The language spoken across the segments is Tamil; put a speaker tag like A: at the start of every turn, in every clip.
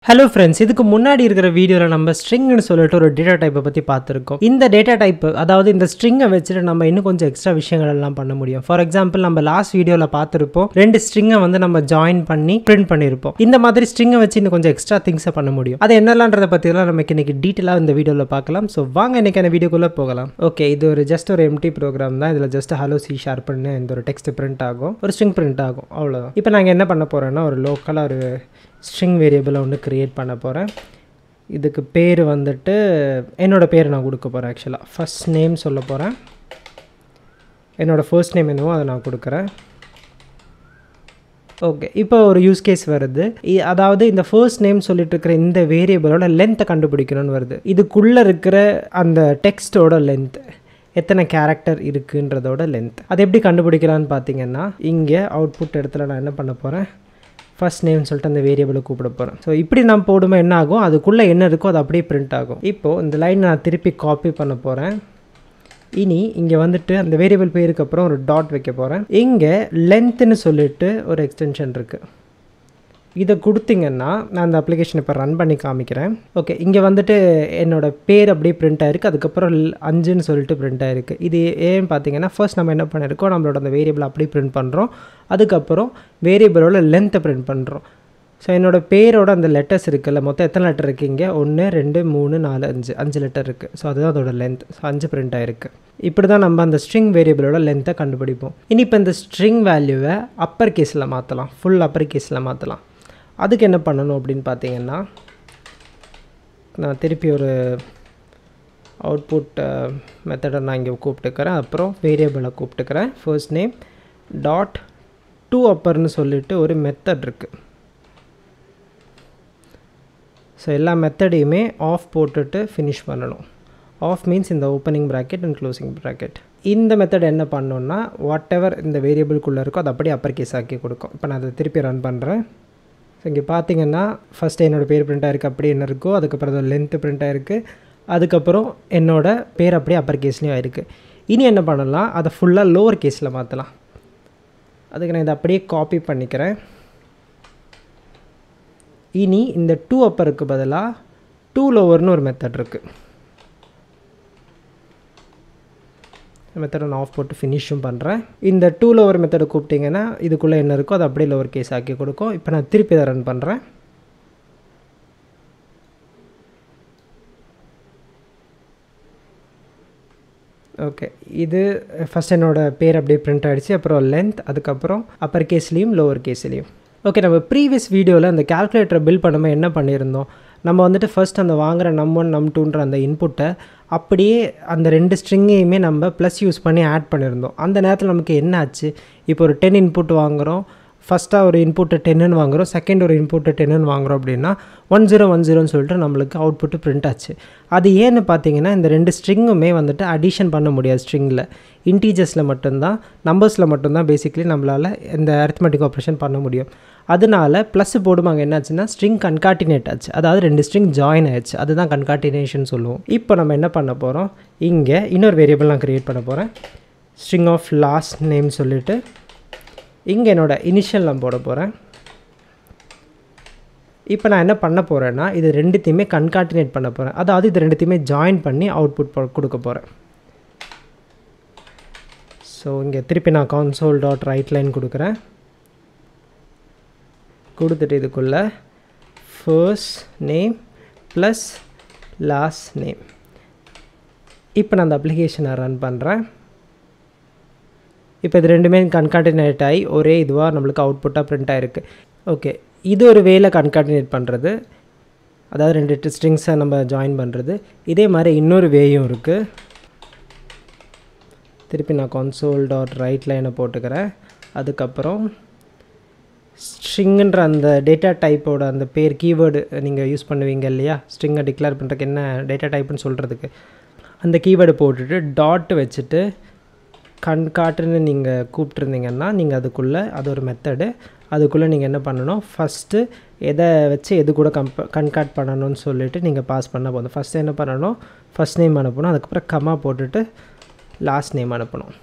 A: Hello friends, இதுக்கு முன்னாடி இருக்கிற வீடியோல நம்ம ஸ்ட்ரிங்னு சொல்லிட்டு ஒரு டேட்டா டைப்பை பத்தி பார்த்திருக்கோம். இந்த டேட்டா டைப் அதாவது இந்த ஸ்ட்ரிங்கை வச்சுட்டு நம்ம இன்னும் கொஞ்சம் எக்ஸ்ட்ரா விஷயங்கள் எல்லாம் பண்ண முடியும். ஃபார் எக்ஸாம்பிள் நம்ம லாஸ்ட் வீடியோல பார்த்திருப்போம். ரெண்டு ஸ்ட்ரிங்கை வந்து நம்ம ஜாயின் பண்ணி பிரிண்ட் பண்ணியிருப்போம். இந்த மாதிரி ஸ்ட்ரிங்கை வச்சு இன்னும் கொஞ்சம் எக்ஸ்ட்ரா திங்ஸை பண்ண முடியும். அது என்னலான்றதை பற்றிலாம் நமக்கு இன்னைக்கு டீட்டெயிலாக இந்த வீடியோவில் பார்க்கலாம். ஸோ வாங்க இன்னைக்கான வீடியோக்குள்ளே போகலாம். ஓகே, இது ஒரு ஜஸ்ட் ஒரு எம்டி ப்ரோக்ராம் தான். இதில் ஜஸ்ட் ஹலோ சி ஷார்ப்னு இந்த ஒரு டெக்ஸ்ட் பிரிண்ட் ஆகும், ஒரு ஸ்ட்ரிங் பிரிண்ட் ஆகும், அவ்வளோதான். இப்போ நாங்கள் என்ன பண்ண போகிறோன்னா ஒரு லோக்கலாக ஒரு ஸ்ட்ரிங் வேரியபிளை ஒன்று க்ரியேட் பண்ண போகிறேன். இதுக்கு பேர் வந்துட்டு என்னோடய பேர் நான் கொடுக்க போகிறேன். ஆக்சுவலாக ஃபஸ்ட் நேம் சொல்ல போகிறேன். என்னோடய ஃபர்ஸ்ட் நேம் என்னவோ அதை நான் கொடுக்குறேன். ஓகே, இப்போ ஒரு யூஸ் கேஸ் வருது. அதாவது இந்த ஃபர்ஸ்ட் நேம் சொல்லிட்டு இருக்கிற இந்த வேரியபிளோட லென்த்தை கண்டுபிடிக்கணும்னு வருது. இதுக்குள்ளே இருக்கிற அந்த டெக்ஸ்ட்டோட லென்த் எத்தனை கேரக்டர் இருக்குன்றதோட லென்த் அது எப்படி கண்டுபிடிக்கலான்னு பார்த்தீங்கன்னா, இங்கே அவுட்புட் இடத்துல நான் என்ன பண்ண போகிறேன், ஃபர்ஸ்ட் நேம்னு சொல்லிட்டு அந்த வேரியபிளை கூப்பிட போகிறேன். ஸோ இப்படி நான் போடும்போது என்ன ஆகும், அதுக்குள்ளே என்ன இருக்கோ அது அப்படியே பிரிண்ட் ஆகும். இப்போது இந்த லைன் நான் திருப்பி காப்பி பண்ண போகிறேன். இனி இங்கே வந்துட்டு அந்த வேரியபிள் பேருக்கு அப்புறம் ஒரு டாட் வைக்க போகிறேன். இங்கே லென்த்துன்னு சொல்லிட்டு ஒரு எக்ஸ்டென்ஷன் இருக்குது. இதை கொடுத்தீங்கன்னா நான் அந்த அப்ளிகேஷன் இப்போ ரன் பண்ணி காமிக்கிறேன். ஓகே, இங்கே வந்துட்டு என்னோடய பேர் அப்படியே பிரிண்ட் ஆகிருக்கு. அதுக்கப்புறம் 5ன்னு சொல்லிட்டு பிரிண்ட் ஆகிருக்கு. இது ஏன்னு பார்த்தீங்கன்னா, ஃபர்ஸ்ட் நம்ம என்ன பண்ணியிருக்கோம், நம்மளோட அந்த வேரியபிள் அப்படியே பிரிண்ட் பண்ணுறோம். அதுக்கப்புறம் வேரியபிளோட லென்த்தை பிரிண்ட் பண்ணுறோம். ஸோ என்னோடய பேரோட அந்த லெட்டர்ஸ் இருக்குல்ல, மொத்தம் எத்தனை லெட்டர் இருக்குது இங்கே, 1 2 3 4 5 லெட்டர் இருக்குது. ஸோ அதுதான் அதோட லென்த். ஸோ 5 பிரிண்ட் ஆகிருக்கு. இப்படி தான் நம்ம அந்த ஸ்ட்ரிங் வேரியபிளோட லென்த்தை கண்டுபிடிப்போம். இனி இப்போ இந்த ஸ்ட்ரிங் வேல்யூவை அப்பர் கேஸில் மாற்றலாம், ஃபுல் அப்பர் கேஸில் மாற்றலாம். அதுக்கு என்ன பண்ணணும் அப்படின்னு பார்த்தீங்கன்னா, நான் திருப்பி ஒரு அவுட்புட் மெத்தடை நான் இங்கே கூப்பிட்டுக்கிறேன். அப்புறம் வேரியபிளை கூப்பிட்டுக்கிறேன். ஃபர்ஸ்ட் நேம் டாட் ToUpperன்னு சொல்லிட்டு ஒரு மெத்தட் இருக்குது. ஸோ எல்லா மெத்தடையுமே ஆஃப் போட்டுட்டு ஃபினிஷ் பண்ணணும். ஆஃப் மீன்ஸ் இந்த opening bracket and closing bracket. இந்த மெத்தட் என்ன பண்ணோன்னா, வாட் எவர் இந்த வேரியபிள்குள்ளே இருக்கோ அது அப்படியே அப்பர் கேஸ் ஆக்கி கொடுக்கும். இப்போ நான் அதை திருப்பி ரன் பண்ணுறேன். ஸோ இங்கே பார்த்தீங்கன்னா, ஃபஸ்ட்டு என்னோடய பேர் பிரிண்ட் ஆகிருக்கு, அப்படி என்ன இருக்கோ. அதுக்கப்புறம் அதோட லென்த்து பிரிண்ட் ஆகிருக்கு. அதுக்கப்புறம் என்னோடய பேர் அப்படியே அப்பர் கேஸ்லேயும் ஆகிருக்கு. இனி என்ன பண்ணலாம், அதை ஃபுல்லாக லோவர் கேஸில் மாற்றலாம். அதுக்கு நான் இதை அப்படியே காப்பி பண்ணிக்கிறேன். இனி இந்த ToUpperக்கு பதிலாக ToLowerன்னு ஒரு மெத்தட் இருக்குது. மெத்தடை நான் ஆஃப் போட்டு ஃபினிஷும் பண்ணுறேன். இந்த ToLower மெத்தடை கூப்பிட்டிங்கன்னா இதுக்குள்ளே என்ன இருக்கோ அது அப்படியே லோவர் கேஸ் ஆக்கி கொடுக்கும். இப்போ நான் திருப்பி இதை ரன் பண்ணுறேன். ஓகே, இது ஃபஸ்ட் என்னோடய பேர் அப்படியே பிரிண்ட் ஆகிடுச்சு. அப்புறம் லென்த், அதுக்கப்புறம் அப்பர் கேஸ்லேயும் லோவர் கேஸ்லேயும். ஓகே, நம்ம ப்ரீவியஸ் வீடியோவில் அந்த கால்குலேட்டரை பில்ட் பண்ணும்போது என்ன பண்ணியிருந்தோம், நம்ம வந்துட்டு ஃபர்ஸ்ட் அந்த வாங்குகிற num1 num2ன்ற அந்த இன்புட்டை அப்படியே அந்த ரெண்டு ஸ்ட்ரிங்கையுமே நம்ம ப்ளஸ் யூஸ் பண்ணி ஆட் பண்ணியிருந்தோம். அந்த நேரத்தில் நமக்கு என்ன ஆச்சு, இப்போ ஒரு 10 இன்புட் வாங்குகிறோம். ஃபஸ்ட்டாக ஒரு இன்புட்டு 10ன்னு வாங்குகிறோம், செகண்ட் ஒரு இன்புட்டு 10ன்னு வாங்குகிறோம். அப்படின்னா 1010ன்னு சொல்லிட்டு நம்மளுக்கு அவுட்புட்டு பிரிண்ட் ஆச்சு. அது ஏன்னு பார்த்தீங்கன்னா, இந்த ரெண்டு ஸ்ட்ரிங்குமே வந்துட்டு அடிஷன் பண்ண முடியாது. ஸ்ட்ரிங்கில் இன்டீஜர்ஸில் மட்டும்தான், நம்பர்ஸில் மட்டும்தான் பேசிக்கலி நம்மளால் இந்த அரித்மெட்டிக் ஆப்ரேஷன் பண்ண முடியும். அதனால ப்ளஸ் போடுவாங்க. என்னாச்சுன்னா ஸ்ட்ரிங் கன்காட்டினேட் ஆச்சு, அதாவது ரெண்டு ஸ்ட்ரிங் ஜாயின் ஆயிடுச்சு. அதுதான் கன்காட்டினேஷன் சொல்லுவோம். இப்போ நம்ம என்ன பண்ண போகிறோம், இங்கே இன்னொரு வேரியபிள் நான் க்ரியேட் பண்ண போகிறேன். ஸ்ட்ரிங் ஆஃப் லாஸ்ட் நேம் சொல்லிவிட்டு இங்கே என்னோடய இனிஷியல் நான் போட போகிறேன். இப்போ நான் என்ன பண்ண போகிறேன்னா, இது ரெண்டுத்தையுமே கன்காட்டினேட் பண்ண போகிறேன். அதாவது இது ரெண்டுத்தையுமே ஜாயின் பண்ணி அவுட்புட் கொடுக்க போகிறேன். ஸோ இங்கே திருப்பி நான் console.writeLine கொடுக்குறேன். கொடுத்துட்டு இதுக்குள்ளே first name plus last name. இப்போ நான் அந்த அப்ளிகேஷனை ரன் பண்ணுறேன். இப்போ இது ரெண்டுமே கன்காட்டினேட் ஆகி ஒரே இதுவாக நம்மளுக்கு அவுட்புட்டாக பிரிண்ட் ஆகிருக்கு. ஓகே, இது ஒரு வேலை கன்காட்டினேட் பண்ணுறது, அதாவது ரெண்டு ஸ்ட்ரிங்ஸை நம்ம ஜாயின் பண்ணுறது. இதே மாதிரி இன்னொரு வேயும் இருக்குது. திருப்பி நான் console.writeLine போட்டுக்கிறேன். அதுக்கப்புறம் ஸ்ட்ரிங்குன்ற அந்த டேட்டா டைப்போட அந்த பேர் கீவேர்டு நீங்கள் யூஸ் பண்ணுவீங்க இல்லையா, ஸ்ட்ரிங்கை டிக்ளேர் பண்ணுறதுக்கு என்ன டேட்டா டைப்புன்னு சொல்கிறதுக்கு, அந்த கீவேர்டு போட்டுட்டு டாட் வச்சுட்டு கன்காட்டுன்னு நீங்கள் கூப்பிட்ருந்தீங்கன்னா, நீங்கள் அதுக்குள்ளே அது ஒரு மெத்தடு, அதுக்குள்ளே நீங்கள் என்ன பண்ணணும், ஃபஸ்ட்டு எதை வச்சு எது கூட கன்காட் பண்ணணும்னு சொல்லிவிட்டு நீங்கள் பாஸ் பண்ண போதும். ஃபஸ்ட்டு என்ன பண்ணணும், ஃபஸ்ட் நேம் அனுப்பணும். அதுக்கப்புறம் கமா போட்டுட்டு லாஸ்ட் நேம் அனுப்பணும்.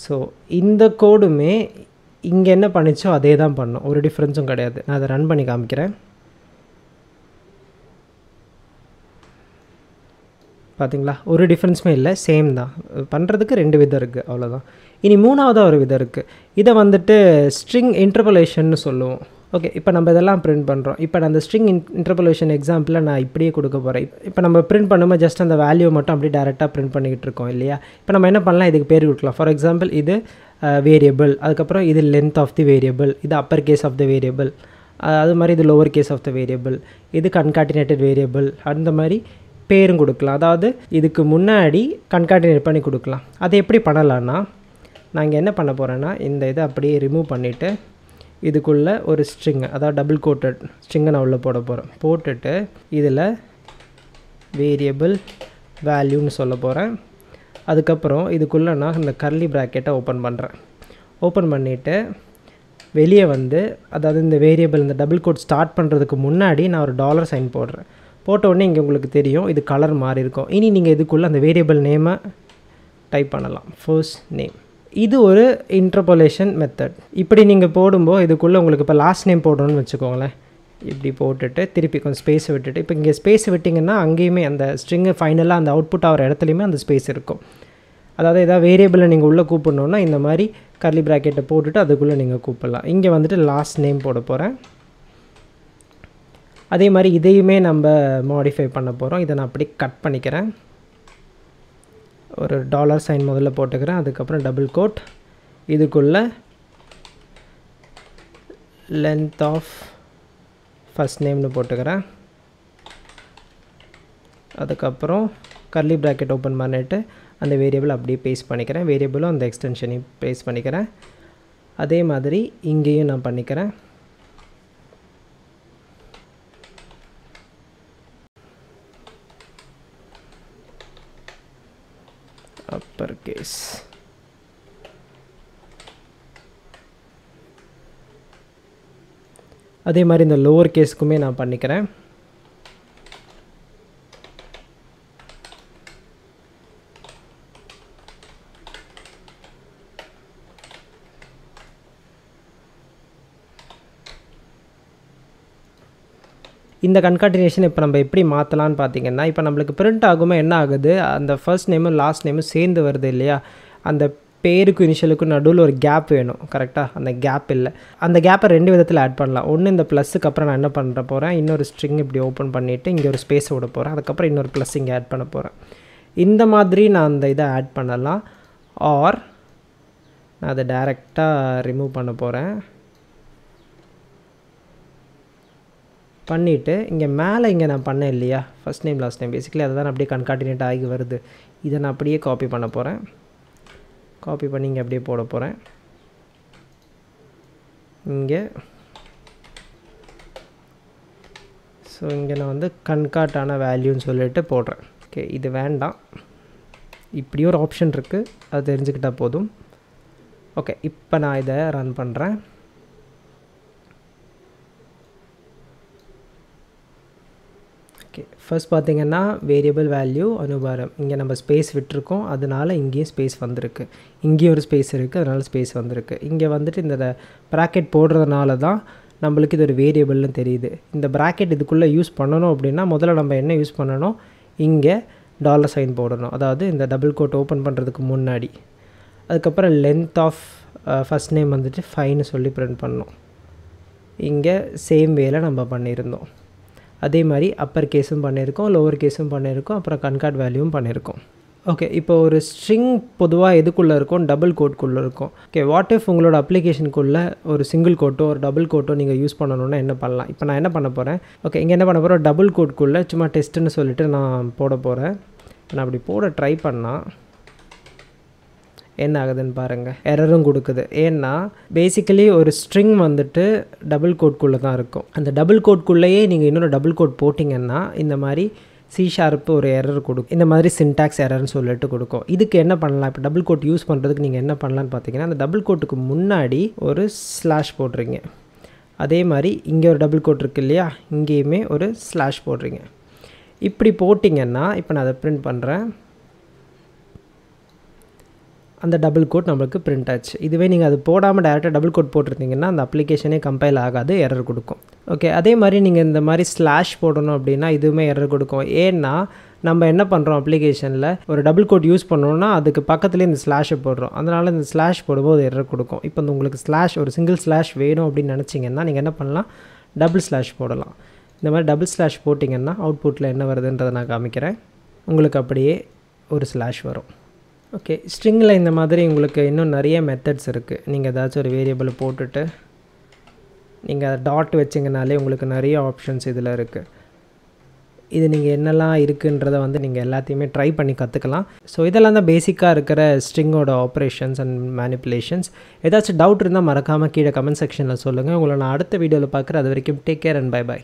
A: ஸோ இந்த கோடுமே இங்கே என்ன பண்ணிச்சோ அதே தான் பண்ணும், ஒரு டிஃப்ரென்ஸும் கிடையாது. நான் அதை ரன் பண்ணி காமிக்கிறேன். பார்த்தீங்களா, ஒரு டிஃப்ரென்ஸுமே இல்லை, சேம் தான். பண்ணுறதுக்கு 2 விதம் இருக்குது, அவ்வளோதான். இனி 3வதாக ஒரு விதம் இருக்குது. இதை வந்துட்டு ஸ்ட்ரிங் இன்டர்போலேஷன்னு சொல்லுவோம். ஓகே, இப்போ நம்ம இதெல்லாம் பிரிண்ட் பண்ணுறோம். இப்போ நான் அந்த ஸ்ட்ரிங் இன்டர்போலேஷன் எக்ஸாம்பிளில் நான் இப்படியே கொடுக்க போகிறேன். இப்போ நம்ம பிரிண்ட் பண்ணும்போது ஜஸ்ட் அந்த வேல்யூ மட்டும் அப்படியே டேரெக்டாக பிரிண்ட் பண்ணிக்கிட்டு இருக்கோம் இல்லையா. இப்போ நம்ம என்ன பண்ணலாம், இதுக்கு பேர் கொடுக்கலாம். ஃபார் எக்ஸாம்பிள் இது வேரியபிள், அதுக்கப்புறம் இது லென்த் ஆஃப் தி வேரியபிள், இது upper case of the variable, அது மாதிரி இது lower case of the variable, இது கன்காட்டினேட்டட் வேரியபிள், அந்த மாதிரி பேரும் கொடுக்கலாம். அதாவது இதுக்கு முன்னாடி கன்காட்டினேட் பண்ணி கொடுக்கலாம். அதை எப்படி பண்ணலான்னா, நான் இங்கே என்ன பண்ண போகிறேன்னா, இந்த இதை அப்படியே ரிமூவ் பண்ணிவிட்டு இதுக்குள்ளே ஒரு ஸ்ட்ரிங்கு, அதாவது டபுள் கோட்டட் ஸ்ட்ரிங்கை நான் உள்ளே போட போகிறேன். போட்டுட்டு இதில் வேரியபிள் வேல்யூன்னு சொல்ல போகிறேன். அதுக்கப்புறம் இதுக்குள்ளே நான் இந்த கர்லி ப்ராக்கெட்டை ஓப்பன் பண்ணுறேன். ஓப்பன் பண்ணிவிட்டு வெளியே வந்து, அதாவது இந்த வேரியபிள் இந்த டபுள் கோட் ஸ்டார்ட் பண்ணுறதுக்கு முன்னாடி நான் ஒரு டாலர் சைன் போடுறேன். போட்ட உடனே இங்கே உங்களுக்கு தெரியும் இது கலர் மாறி இருக்கும். இனி நீங்கள் இதுக்குள்ளே அந்த வேரியபிள் நேமை டைப் பண்ணலாம், ஃபர்ஸ்ட் நேம். இது ஒரு இன்டர்போலேஷன் மெத்தட். இப்படி நீங்கள் போடும்போது இதுக்குள்ளே உங்களுக்கு இப்போ லாஸ்ட் நேம் போடணும்னு வச்சுக்கோங்களேன். இப்படி போட்டுட்டு திருப்பி கொஞ்சம் ஸ்பேஸ் விட்டுட்டு, இப்போ இங்கே ஸ்பேஸ் விட்டிங்கன்னா அங்கேயுமே அந்த ஸ்ட்ரிங்கு ஃபைனலாக அந்த அவுட்புட் ஆகிற இடத்துலையுமே அந்த ஸ்பேஸ் இருக்கும். அதாவது ஏதாவது வேரியபிளை நீங்கள் உள்ளே கூப்பிடணுன்னா இந்த மாதிரி கர்லி ப்ராக்கெட்டை போட்டுட்டு அதுக்குள்ளே நீங்கள் கூப்பிடலாம். இங்கே வந்துட்டு லாஸ்ட் நேம் போட போகிறேன். அதே மாதிரி இதையுமே நம்ம மாடிஃபை பண்ண போகிறோம். இதை நான் அப்படி கட் பண்ணிக்கிறேன். ஒரு டாலர் சைன் முதல்ல போட்டுக்கிறேன். அதுக்கப்புறம் டபுள் கோட், இதுக்குள்ளே லென்த் ஆஃப் ஃபர்ஸ்ட் நேம்னு போட்டுக்கிறேன். அதுக்கப்புறம் கர்லி ப்ராக்கெட் ஓப்பன் பண்ணிவிட்டு அந்த வேரியபிள் அப்படியே பேஸ்ட் பண்ணிக்கிறேன். வேரியபிளும் அந்த எக்ஸ்டென்ஷனையும் பேஸ்ட் பண்ணிக்கிறேன். அதே மாதிரி இங்கேயும் நான் பண்ணிக்கிறேன். Uppercase. அதே மாதிரி இந்த லோவர் கேஸ்க்குமே நான் பண்ணிக்கிறேன். இந்த கன்காட்டினேஷன் இப்போ நம்ம எப்படி மாற்றலான்னு பார்த்தீங்கன்னா, இப்போ நம்மளுக்கு பிரிண்ட் ஆகும்போது என்ன ஆகுது, அந்த ஃபர்ஸ்ட் நேமும் லாஸ்ட் நேமும் சேர்ந்து வருது இல்லையா. அந்த பேருக்கும் இனிஷியலுக்கும் நடுவில் ஒரு கேப் வேணும், கரெக்டாக. அந்த கேப் இல்லை. அந்த கேப்பை 2 விதத்தில் ஆட் பண்ணலாம். ஒன்று, இந்த ப்ளஸுக்கு அப்புறம் நான் என்ன பண்ணுற போகிறேன், இன்னொரு ஸ்ட்ரிங் இப்படி ஓப்பன் பண்ணிவிட்டு இங்கே ஒரு ஸ்பேஸை விட போகிறேன். அதுக்கப்புறம் இன்னொரு ப்ளஸ் இங்கே ஆட் பண்ண போகிறேன். இந்த மாதிரி நான் அந்த இதை ஆட் பண்ணலாம். ஆர் நான் அதை டைரெக்டாக ரிமூவ் பண்ண போகிறேன். பண்ணிவிட்டு இங்கே மேலே இங்கே நான் பண்ணேன் இல்லையா, first name last name, basically அதை தான் அப்படியே கன்காட்டினேட் ஆகி வருது. இதை நான் அப்படியே காப்பி பண்ண போகிறேன். காப்பி பண்ணி இங்கே அப்படியே போட போகிறேன். இங்கே ஸோ இங்கே நான் வந்து கன்காட்டான வேல்யூன்னு சொல்லிட்டு போடுறேன். ஓகே, இது வேண்டாம், இப்படி ஒரு ஆப்ஷன் இருக்குது, அது தெரிஞ்சுக்கிட்டால் போதும். ஓகே, இப்போ நான் இதை ரன் பண்ணுறேன். ஓகே, ஃபர்ஸ்ட் பார்த்திங்கன்னா வேரியபிள் வேல்யூ அனுபாரம், இங்கே நம்ம ஸ்பேஸ் விட்டுருக்கோம், அதனால் இங்கேயும் ஸ்பேஸ் வந்திருக்கு. இங்கேயும் ஒரு ஸ்பேஸ் இருக்குது, அதனால் ஸ்பேஸ் வந்திருக்கு. இங்கே வந்துட்டு இந்த ப்ராக்கெட் போடுறதுனால தான் நம்மளுக்கு இது ஒரு வேரியபிள்னு தெரியுது. இந்த ப்ராக்கெட் இதுக்குள்ளே யூஸ் பண்ணணும் அப்படின்னா முதல்ல நம்ம என்ன யூஸ் பண்ணணும், இங்கே டாலர் சைன் போடணும், அதாவது இந்த டபுள் கோட் ஓப்பன் பண்ணுறதுக்கு முன்னாடி. அதுக்கப்புறம் லென்த் ஆஃப் ஃபஸ்ட் நேம் வந்துட்டு 5ன்னு சொல்லி பிரிண்ட் பண்ணணும். இங்கே சேம் வேலை நம்ம பண்ணியிருந்தோம். அதே மாதிரி அப்பர் கேஸும் பண்ணியிருக்கோம், லோவர் கேஸும் பண்ணியிருக்கோம், அப்புறம் கன்காட் வேல்யூவும் பண்ணியிருக்கோம். ஓகே, இப்போ ஒரு ஸ்ட்ரிங் பொதுவாக எதுக்குள்ளே இருக்கும், டபுள் கோட்குள்ளே இருக்கும். ஓகே, வாட் இஃப் உங்களோட அப்ளிகேஷனுக்குள்ளே ஒரு சிங்கிள் கோட்டோ ஒரு டபுள் கோட்டோ நீங்கள் யூஸ் பண்ணணுன்னா என்ன பண்ணலாம். இப்போ நான் என்ன பண்ண போகிறேன், ஓகே, இங்கே என்ன பண்ண போகிறேன், டபுள் கோட்குள்ளே சும்மா டெஸ்ட்டுன்னு சொல்லிட்டு நான் போட போகிறேன். நான் அப்படி போட ட்ரை பண்ணால் என்ன ஆகுதுன்னு பாருங்கள், எரரும் கொடுக்குது. ஏன்னா பேசிக்கலி ஒரு ஸ்ட்ரிங் வந்துட்டு டபுள் கோட்குள்ளே தான் இருக்கும். அந்த டபுள் கோட்குள்ளேயே நீங்கள் இன்னொரு டபுள் கோட் போட்டிங்கன்னா இந்த மாதிரி C# ஒரு எரர் கொடுக்கும், இந்த மாதிரி சின்டாக்ஸ் எரர்னு சொல்லிட்டு கொடுக்கும். இதுக்கு என்ன பண்ணலாம், இப்போ டபுள் கோட் யூஸ் பண்ணுறதுக்கு நீங்கள் என்ன பண்ணலான்னு பார்த்தீங்கன்னா, அந்த டபுள் கோட்டுக்கு முன்னாடி ஒரு ஸ்லாஷ் போடுறீங்க. அதே மாதிரி இங்கே ஒரு டபுள் கோட் இருக்குது இல்லையா, இங்கேயுமே ஒரு ஸ்லாஷ் போடுறீங்க. இப்படி போட்டிங்கன்னா இப்போ நான் அதை பிரிண்ட் பண்ணுறேன். அந்த டபுள் கோட் நம்மளுக்கு பிரிண்ட் ஆச்சு. இதுவே நீங்கள் அது போடாமல் டேரெக்டாக டபுள் கோட் போட்டிருந்தீங்கன்னா அந்த அப்ளிகேஷனே கம்பைல் ஆகாது, எரர் கொடுக்கும். ஓகே, அதே மாதிரி நீங்கள் இந்த மாதிரி ஸ்லாஷ் போடணும் அப்படின்னா இதுவுமே எரர் கொடுக்கும். ஏன்னா நம்ம என்ன பண்ணுறோம், அப்ளிகேஷனில் ஒரு டபுள் கோட் யூஸ் பண்ணோன்னா அதுக்கு பக்கத்துலேயே இந்த ஸ்லாஷை போடுறோம். அதனால் இந்த ஸ்லாஷ் போடும்போது எரர் கொடுக்கும். இப்போ வந்து உங்களுக்கு ஸ்லாஷ் ஒரு சிங்கிள் ஸ்லாஷ் வேணும் அப்படின்னு நினச்சிங்கன்னா நீங்கள் என்ன பண்ணலாம், டபுள் ஸ்லாஷ் போடலாம். இந்த மாதிரி டபுள் ஸ்லாஷ் போட்டிங்கன்னா அவுட்புட்டில் என்ன வருதுன்றதை நான் காமிக்கிறேன். உங்களுக்கு அப்படியே ஒரு ஸ்லாஷ் வரும். ஓகே, ஸ்ட்ரிங்கில் இந்த மாதிரி உங்களுக்கு இன்னும் நிறைய மெத்தட்ஸ் இருக்குது. நீங்கள் ஏதாச்சும் ஒரு வேரியபிள் போட்டுட்டு நீங்கள் டாட் வச்சிங்கனாலே உங்களுக்கு நிறைய ஆப்ஷன்ஸ் இதில் இருக்குது. இது நீங்கள் என்னெல்லாம் இருக்குன்றதை வந்து நீங்கள் எல்லாத்தையுமே ட்ரை பண்ணி கற்றுக்கலாம். ஸோ இதெல்லாம் தான் பேசிக்காக இருக்கிற ஸ்ட்ரிங்கோட ஆப்ரேஷன்ஸ் அண்ட் மேனிப்புலேஷன்ஸ். ஏதாச்சும் டவுட் இருந்தால் மறக்காமல் கீழே கமெண்ட் செக்ஷனில் சொல்லுங்கள். உங்களை நான் அடுத்த வீடியோவில் பார்க்குறேன். அது வரைக்கும் டேக் கேர் அண்ட் பை.